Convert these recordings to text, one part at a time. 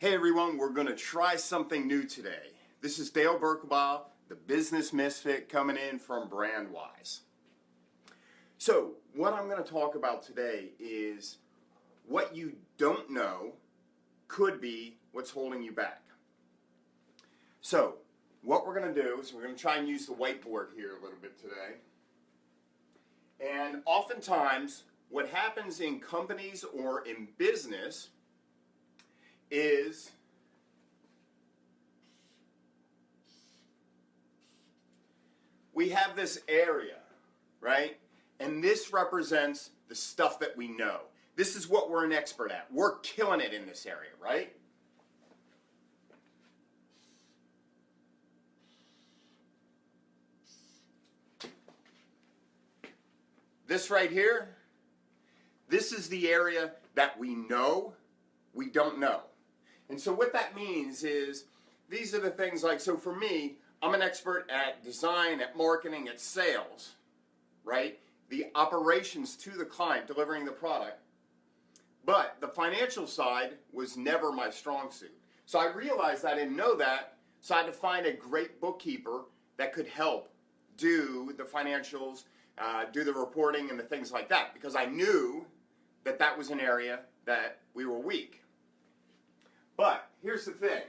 Hey everyone, we're going to try something new today. This is Dale Berkebile, the business misfit coming in from Brandwise. So what I'm going to talk about today is what you don't know could be what's holding you back. So what we're going to do is we're going to try and use the whiteboard here a little bit today. And oftentimes what happens in companies or in business is we have this area, right? And this represents the stuff that we know. This is what we're an expert at. We're killing it in this area, right? This right here, this is the area that we know, we don't know. And so what that means is, these are the things like, so for me, I'm an expert at design, at marketing, at sales, right? The operations to the client, delivering the product. But the financial side was never my strong suit. So I realized I didn't know that, so I had to find a great bookkeeper that could help do the financials, do the reporting and the things like that, because I knew that that was an area that we were weak. But here's the thing.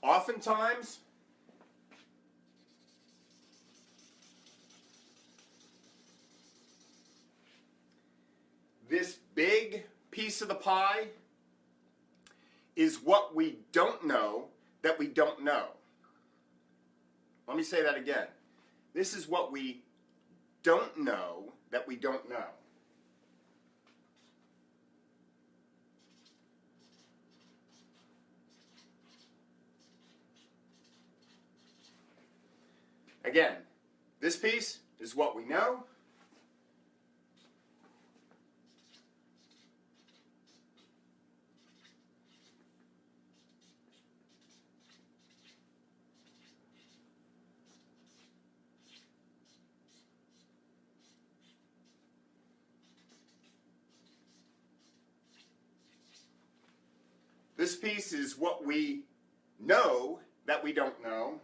Oftentimes, this big piece of the pie is what we don't know that we don't know. Let me say that again. This is what we don't know that we don't know. Again, this piece is what we know. This piece is what we know that we don't know.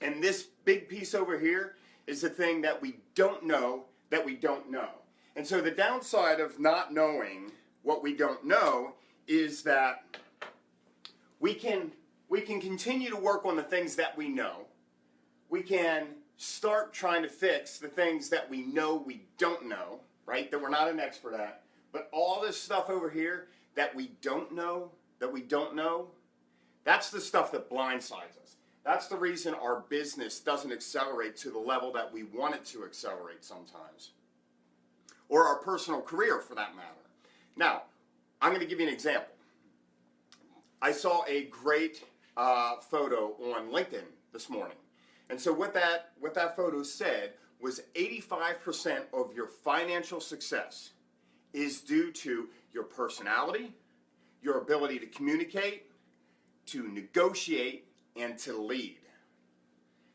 And this big piece over here is the thing that we don't know that we don't know. And so the downside of not knowing what we don't know is that we can continue to work on the things that we know. We can start trying to fix the things that we know we don't know, right? That we're not an expert at. But all this stuff over here that we don't know, that's the stuff that blindsides us. That's the reason our business doesn't accelerate to the level that we want it to accelerate sometimes. Or our personal career, for that matter. Now, I'm going to give you an example. I saw a great photo on LinkedIn this morning. And so what that photo said was 85% of your financial success is due to your personality, your ability to communicate, to negotiate, and to lead.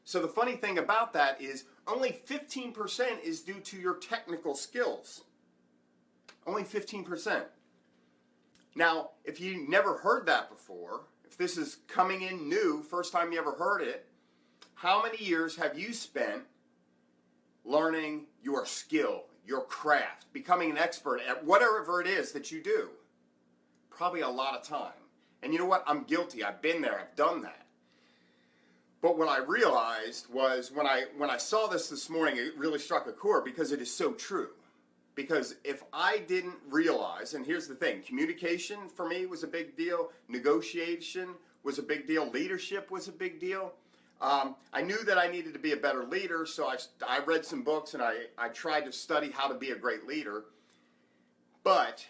So the funny thing about that is only 15% is due to your technical skills. Only 15%. Now, if you never heard that before, if this is coming in new, first time you ever heard it, how many years have you spent learning your skill, your craft, becoming an expert at whatever it is that you do? Probably a lot of time. And you know what? I'm guilty. I've been there. I've done that. But what I realized was when I saw this morning, it really struck a chord because it is so true. Because if I didn't realize, and here's the thing, communication for me was a big deal, negotiation was a big deal, leadership was a big deal. I knew that I needed to be a better leader, so I read some books and I tried to study how to be a great leader. But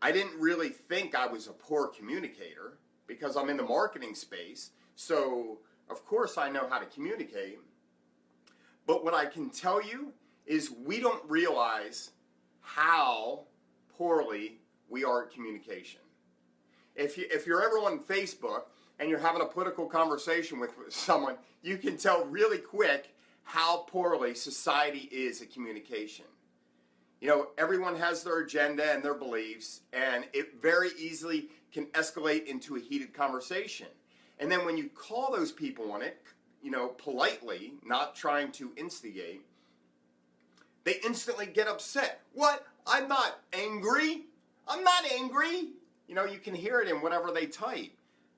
I didn't really think I was a poor communicator because I'm in the marketing space. So, of course, I know how to communicate. But what I can tell you is we don't realize how poorly we are at communication. If you're ever on Facebook and you're having a political conversation with someone, you can tell really quick how poorly society is at communication. You know, everyone has their agenda and their beliefs, and it very easily can escalate into a heated conversation. And then when you call those people on it, you know, politely, not trying to instigate, they instantly get upset. What? I'm not angry. I'm not angry. You know, you can hear it in whatever they type.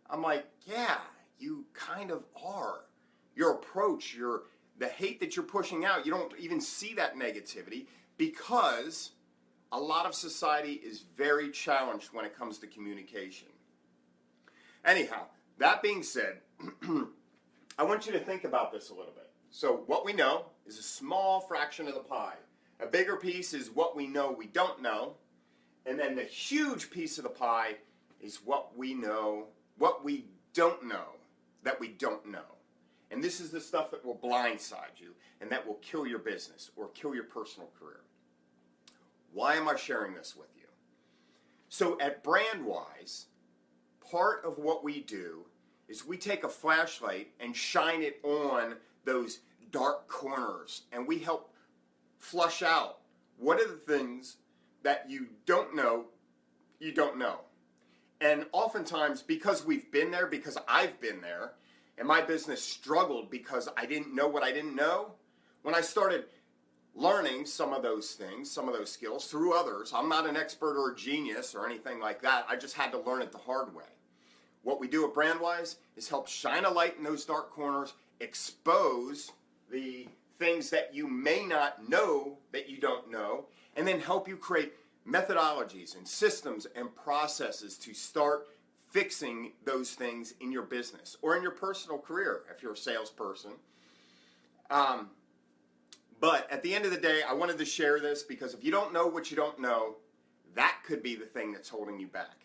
I'm like, yeah, you kind of are. Your approach, the hate that you're pushing out, you don't even see that negativity because a lot of society is very challenged when it comes to communication. Anyhow, that being said, I want you to think about this a little bit. So what we know is a small fraction of the pie. A bigger piece is what we know we don't know. And then the huge piece of the pie is what we know, what we don't know, that we don't know. And this is the stuff that will blindside you and that will kill your business or kill your personal career. Why am I sharing this with you? So at Brandwise, part of what we do is we take a flashlight and shine it on those dark corners, and we help flush out what are the things that you don't know. And oftentimes, because we've been there, because I've been there, and my business struggled because I didn't know what I didn't know, when I started learning some of those things, some of those skills through others, I'm not an expert or a genius or anything like that. I just had to learn it the hard way. What we do at Brandwise is help shine a light in those dark corners, expose the things that you may not know that you don't know, and then help you create methodologies and systems and processes to start fixing those things in your business or in your personal career if you're a salesperson. But at the end of the day, I wanted to share this because if you don't know what you don't know, that could be the thing that's holding you back.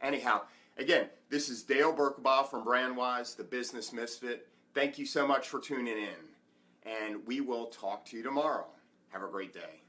Anyhow, again, this is Dale Berkbaugh from Brandwise, the Business Misfit. Thank you so much for tuning in, and we will talk to you tomorrow. Have a great day.